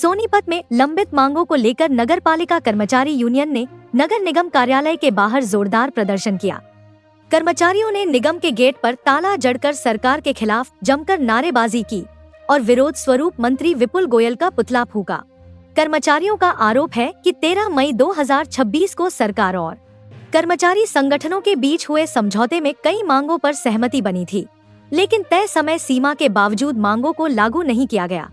सोनीपत में लंबित मांगों को लेकर नगर पालिका कर्मचारी यूनियन ने नगर निगम कार्यालय के बाहर जोरदार प्रदर्शन किया। कर्मचारियों ने निगम के गेट पर ताला जड़कर सरकार के खिलाफ जमकर नारेबाजी की और विरोध स्वरूप मंत्री विपुल गोयल का पुतला फूका। कर्मचारियों का आरोप है कि 13 मई 2026 को सरकार और कर्मचारी संगठनों के बीच हुए समझौते में कई मांगों पर सहमति बनी थी, लेकिन तय समय सीमा के बावजूद मांगों को लागू नहीं किया गया।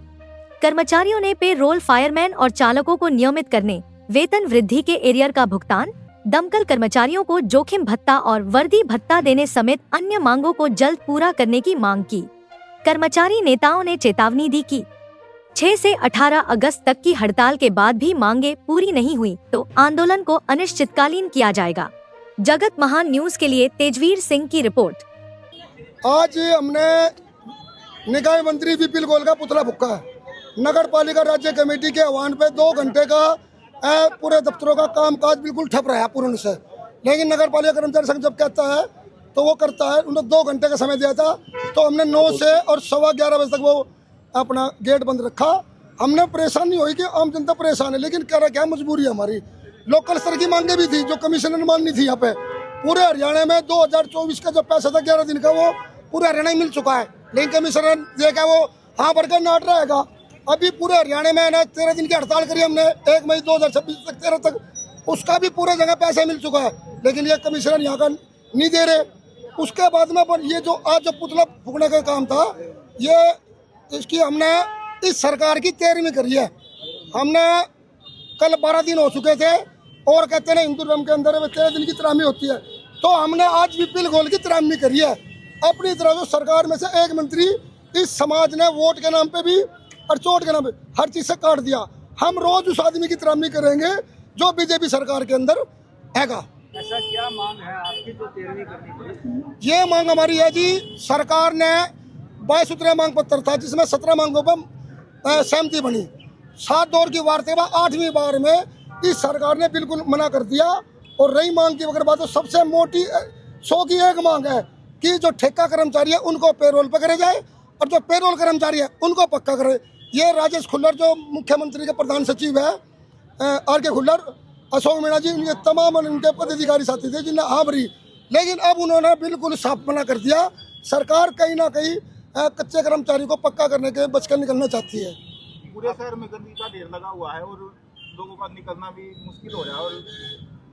कर्मचारियों ने पे रोल फायरमैन और चालकों को नियमित करने, वेतन वृद्धि के एरियर का भुगतान, दमकल कर्मचारियों को जोखिम भत्ता और वर्दी भत्ता देने समेत अन्य मांगों को जल्द पूरा करने की मांग की। कर्मचारी नेताओं ने चेतावनी दी कि 6 से 18 अगस्त तक की हड़ताल के बाद भी मांगे पूरी नहीं हुई तो आंदोलन को अनिश्चितकालीन किया जाएगा। जगत महान न्यूज के लिए तेजवीर सिंह की रिपोर्ट। आज हमने निकाय मंत्री विपुल गोयल का पुतला फूका है। नगर पालिका राज्य कमेटी के आह्वान पे 2 घंटे का पूरे दफ्तरों का कामकाज बिल्कुल ठप रहा है पूर्ण से, लेकिन नगर पालिका कर्मचारी संघ जब कहता है तो वो करता है। उन्होंने 2 घंटे का समय दिया था तो हमने 9 से और 11:15 बजे तक वो अपना गेट बंद रखा। हमने परेशानी हुई कि आम जनता परेशान है, लेकिन कह रहा क्या मजबूरी है हमारी। लोकल स्तर की मांगे भी थी जो कमिश्नर ने माननी थी। यहाँ पे पूरे हरियाणा में 2024 का जो पैसा था 11 दिन का वो पूरे हरियाणा में मिल चुका है, लेकिन कमिश्नर ने देखा वो हाँ भरकर नाट रहेगा। अभी पूरे हरियाणा में ना 13 दिन की हड़ताल करी हमने 1 मई 2026 तक 13 तक, उसका भी पूरे जगह पैसा मिल चुका है, लेकिन ये कमिश्नर यहाँ का नहीं दे रहे। उसके बाद में ये जो आज जो पुतला फूकने का काम था, ये इसकी हमने इस सरकार की 13वीं करी है। हमने कल 12 दिन हो चुके थे और कहते हैं हिंदू धर्म के अंदर 13 दिन की तरामी होती है, तो हमने आज विपुल गोयल की तरामी करी है। अपनी तरह जो सरकार में से एक मंत्री इस समाज ने वोट के नाम पे भी और चोट के नाम पे हर चीज से काट दिया। हम रोज उस आदमी की तरामी करेंगे जो बीजेपी सरकार के अंदर हैगा। ऐसा क्या मांग है आपकी जो 13वीं करनी चाहिए? ये मांग हमारी है जी, सरकार ने 22 सूत्रीय मांग पत्र था जिसमें 17 मांगों पर सहमति बनी। 7 दौर की वार्ता के बाद 8वीं बार में इस सरकार ने बिल्कुल मना कर दिया। और रही मांग की अगर बात तो सबसे मोटी 100 की एक मांग है कि जो ठेका कर्मचारी है उनको पेरोल पर करे जाए और जो पेरोल कर्मचारी है उनको पक्का करे। ये राजेश खुल्लर जो मुख्यमंत्री के प्रधान सचिव है, आर.के. खुल्लर, अशोक मीणा जी, उनके तमाम उनके पदाधिकारी साथी थे जिन्हें हाँ भरी, लेकिन अब उन्होंने बिल्कुल साफ मना कर दिया। सरकार कहीं ना कहीं कच्चे कर्मचारी को पक्का करने के बचकर निकलना चाहती है। पूरे शहर में गंदगी का ढेर लगा हुआ है और लोगों का निकलना भी मुश्किल हो रहा है और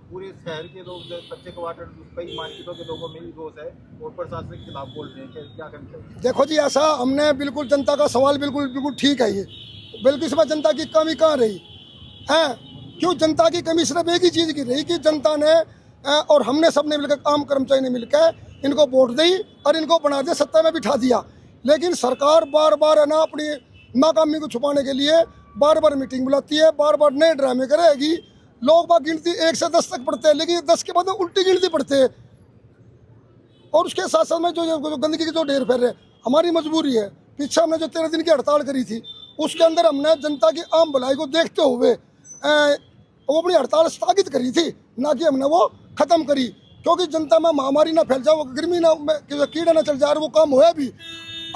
पूरे शहर के लोग कच्चे क्वार्टर कई मार्केटों के लोगों में भी रोष है और प्रशासन के खिलाफ बोल रहे हैं कि क्या करना चाहिए। देखो जी, ऐसा हमने बिल्कुल जनता का सवाल बिल्कुल ठीक है। ये बिल्कुल इसमें जनता की कमी कहाँ रही है? क्यों जनता की कमी सिर्फ एक ही चीज़ की रही कि जनता ने और हमने सबने मिलकर आम कर्मचारी ने मिलकर इनको वोट दी और इनको बना दिया, सत्ता में बिठा दिया। लेकिन सरकार बार बार है ना अपनी नाकामी को छुपाने के लिए बार बार मीटिंग बुलाती है, बार बार नए ड्रामे करेगी। लोग बाग गिनती 1 से 10 तक पढ़ते हैं, लेकिन 10 के बाद उल्टी गिनती पढ़ते हैं। और उसके साथ साथ में जो गंदगी के जो ढेर फैल रहे, हमारी मजबूरी है। पीछे हमने जो 13 दिन की हड़ताल करी थी उसके अंदर हमने जनता की आम भलाई को देखते हुए वो अपनी हड़ताल स्थगित करी थी, ना कि हमने वो खत्म करी, क्योंकि जनता में महामारी ना फैल जाए, वो गर्मी ना कीड़ा ना चल जाए। वो काम हुआ भी।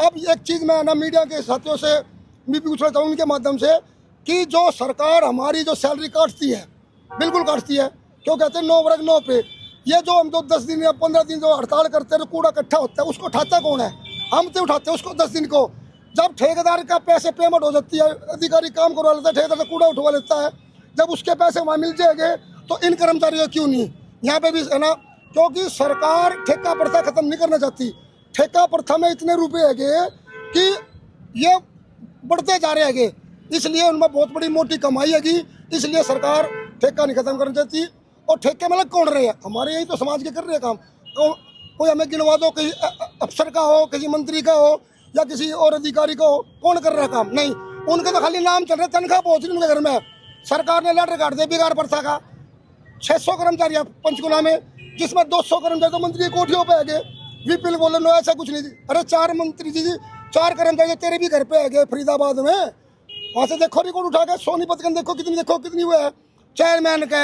अब एक चीज़ मैं ना मीडिया के साथियों से भी पूछना चाहूँ उनके माध्यम से कि जो सरकार हमारी जो सैलरी काटती है, बिल्कुल काटती है, क्यों कहते हैं 9 वर्ग 9 पे। ये जो हम जो 10 दिन या 15 दिन जो हड़ताल करते हैं, कूड़ा इकट्ठा होता है, उसको उठाता कौन है? हम तो उठाते हैं उसको 10 दिन को। जब ठेकेदार का पैसे पेमेंट हो जाती है, अधिकारी काम करवा लेता है, ठेकेदार से कूड़ा उठवा लेता है, जब उसके पैसे वहाँ मिल जाएंगे तो इन कर्मचारियों क्यों नहीं? यहाँ पे भी है ना, क्योंकि सरकार ठेका प्रथा खत्म नहीं करना चाहती। ठेका प्रथा में इतने रुपये है कि ये बढ़ते जा रहे हैं, इसलिए उनमें बहुत बड़ी मोटी कमाई है। इसलिए सरकार ठेका नहीं खत्म करना चाहती। और ठेके में लग कौन रहे हैं? हमारे यही तो समाज के कर रहे हैं काम। तो कोई हमें गिनवा दो, किसी अफसर का हो, किसी मंत्री का हो या किसी और अधिकारी का हो, कौन कर रहा है काम? नहीं, उनके तो खाली नाम चल रहे, तनख्वाह पहुँच रही उनके घर में। सरकार ने लेटर काट दिया बिगाड़ प्रथा का। 600 कर्मचारी है पंचकुला में, जिसमें 200 कर्मचारी तो मंत्री की कोठियों पर आ गए। विपुल गोयल ने ऐसा कुछ नहीं दी। अरे 4 मंत्री जी 4 कर्मचारी तेरे भी घर पे आ गए फरीदाबाद में। वहाँ से देखो रिकॉर्ड उठा के सोनीपत के देखो कितनी हुआ है। चेयरमैन का,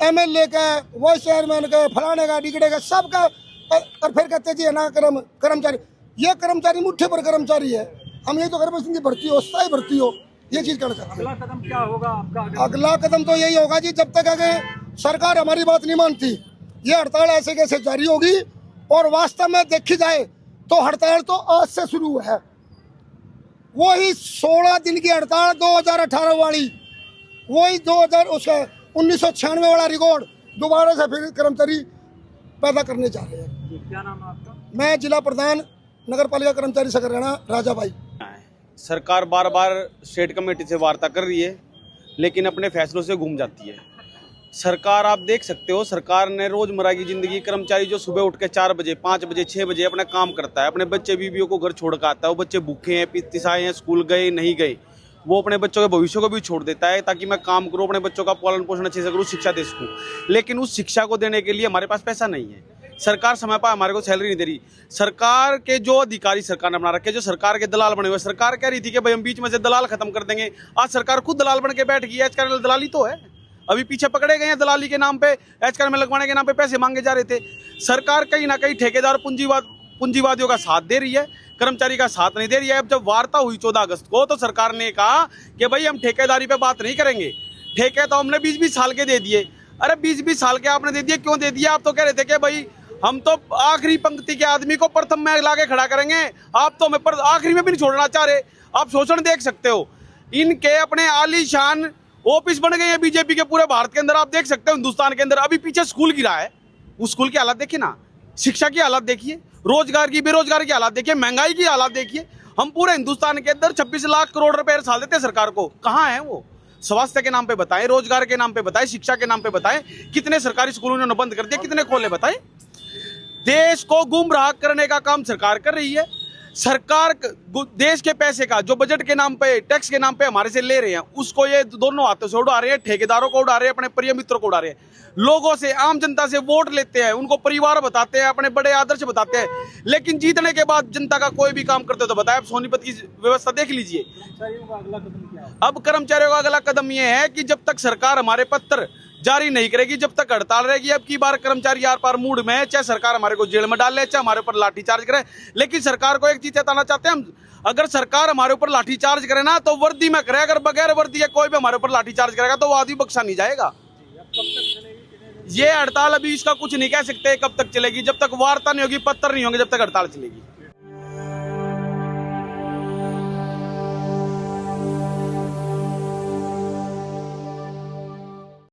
MLA का, वाइस चेयरमैन का, फलाने का, डिगड़े का, सबका। और फिर कहते जी है ना कर्मचारी, ये कर्मचारी मुट्ठी पर कर्मचारी है। हम यही तो कर इनकी भर्ती हो, स्थायी भर्ती हो। ये चीज कहना चाहते हैं। अगला कदम क्या होगा आपका? अगला कदम तो यही होगा जी, जब तक अगर सरकार हमारी बात नहीं मानती ये हड़ताल ऐसे कैसे जारी होगी। और वास्तव में देखी जाए तो हड़ताल तो आज से शुरू हुआ है, वही 16 दिन की हड़ताल 2018 वाली, वही 1996 वाला रिकॉर्ड दोबारा से फिर कर्मचारी पैदा करने जा रहे हैं। क्या नाम है आपका? मैं जिला प्रधान नगर पालिका कर्मचारी संघ हरियाणा राजा भाई। सरकार बार बार स्टेट कमेटी से वार्ता कर रही है लेकिन अपने फैसलों से घूम जाती है। सरकार आप देख सकते हो, सरकार ने रोजमर्रा की जिंदगी, कर्मचारी जो सुबह उठ के 4 बजे 5 बजे 6 बजे अपना काम करता है, अपने बच्चे बीवियों को घर छोड़ कर आता है, वो बच्चे भूखे हैं पिसाए हैं, स्कूल गए नहीं गए, वो अपने बच्चों के भविष्य को भी छोड़ देता है ताकि मैं काम करूँ, अपने बच्चों का पालन पोषण अच्छे से करूँ, शिक्षा दे सकूँ। लेकिन उस शिक्षा को देने के लिए हमारे पास पैसा नहीं है। सरकार समय पर हमारे को सैलरी नहीं दे रही। सरकार के जो अधिकारी सरकार ने बना रखे, जो सरकार के दलाल बने हुए, सरकार कह रही थी कि भाई हम बीच में से दलाल खत्म कर देंगे। आज सरकार खुद दलाल बन के बैठ गई है। एचआरएल दलाली तो है, अभी पीछे पकड़े गए हैं दलाली के नाम पे, एचआरएल में लगवाने के नाम पे पैसे मांगे जा रहे थे। सरकार कहीं ना कहीं ठेकेदार पूंजीवादियों का साथ दे रही है, कर्मचारी का साथ नहीं दे रही है। अब जब वार्ता हुई 14 अगस्त को तो सरकार ने कहा कि भाई हम ठेकेदारी पे बात नहीं करेंगे, ठेके तो हमने 20-20 साल के दे दिए। अरे 20-20 साल के आपने दे दिए, क्यों दे दिए? आप तो कह रहे थे कि भाई हम तो आखिरी पंक्ति के आदमी को प्रथम में लाके खड़ा करेंगे, आप तो हमें पर आखिरी में भी नहीं छोड़ना चाह रहे। आप शोषण देख सकते हो, इनके अपने आलीशान ऑफिस बन गए हैं बीजेपी के पूरे भारत के अंदर। आप देख सकते हो हिंदुस्तान के अंदर अभी पीछे स्कूल गिरा है, उस स्कूल की हालत देखिए ना, शिक्षा की हालत देखिए, रोजगार की बेरोजगारी की हालत देखिए, महंगाई की हालत देखिए। हम पूरे हिंदुस्तान के अंदर 26 लाख करोड़ रुपए साल देते हैं सरकार को, कहाँ है वो? स्वास्थ्य के नाम पे बताएं, रोजगार के नाम पे बताएं, शिक्षा के नाम पे बताएं। कितने सरकारी स्कूल उन्होंने बंद कर दिए, कितने खोले बताएं? देश को गुमराह करने का काम सरकार कर रही है। सरकार देश के पैसे का जो बजट के नाम पे, टैक्स के नाम पे हमारे से ले रहे हैं, उसको ये दोनों हाथों से उड़ा रहे हैं। ठेकेदारों को उड़ा रहे हैं, अपने प्रिय मित्रों को उड़ा रहे हैं। लोगों से, आम जनता से वोट लेते हैं, उनको परिवार बताते हैं, अपने बड़े आदर्श बताते हैं, लेकिन जीतने के बाद जनता का कोई भी काम करते हो तो बताए। अब सोनीपत की व्यवस्था देख लीजिए। कर्मचारियों का अगला कदम क्या है? अब कर्मचारियों का अगला कदम यह है कि जब तक सरकार हमारे पत्र जारी नहीं करेगी, जब तक हड़ताल रहेगी। अब की बार कर्मचारी आर पार मूड में है, चाहे सरकार हमारे को जेल में डाल ले, चाहे हमारे ऊपर लाठीचार्ज करे, लेकिन सरकार को एक चीज बताना चाहते हैं हम, अगर सरकार हमारे ऊपर लाठीचार्ज करे ना तो वर्दी में करे, अगर बगैर वर्दी है कोई भी हमारे ऊपर लाठीचार्ज करेगा तो वो आदमी बख्शा नहीं जाएगा। ये हड़ताल अभी इसका कुछ नहीं कह सकते कब तक चलेगी, जब तक वार्ता नहीं होगी, पत्र नहीं होंगे, जब तक हड़ताल चलेगी।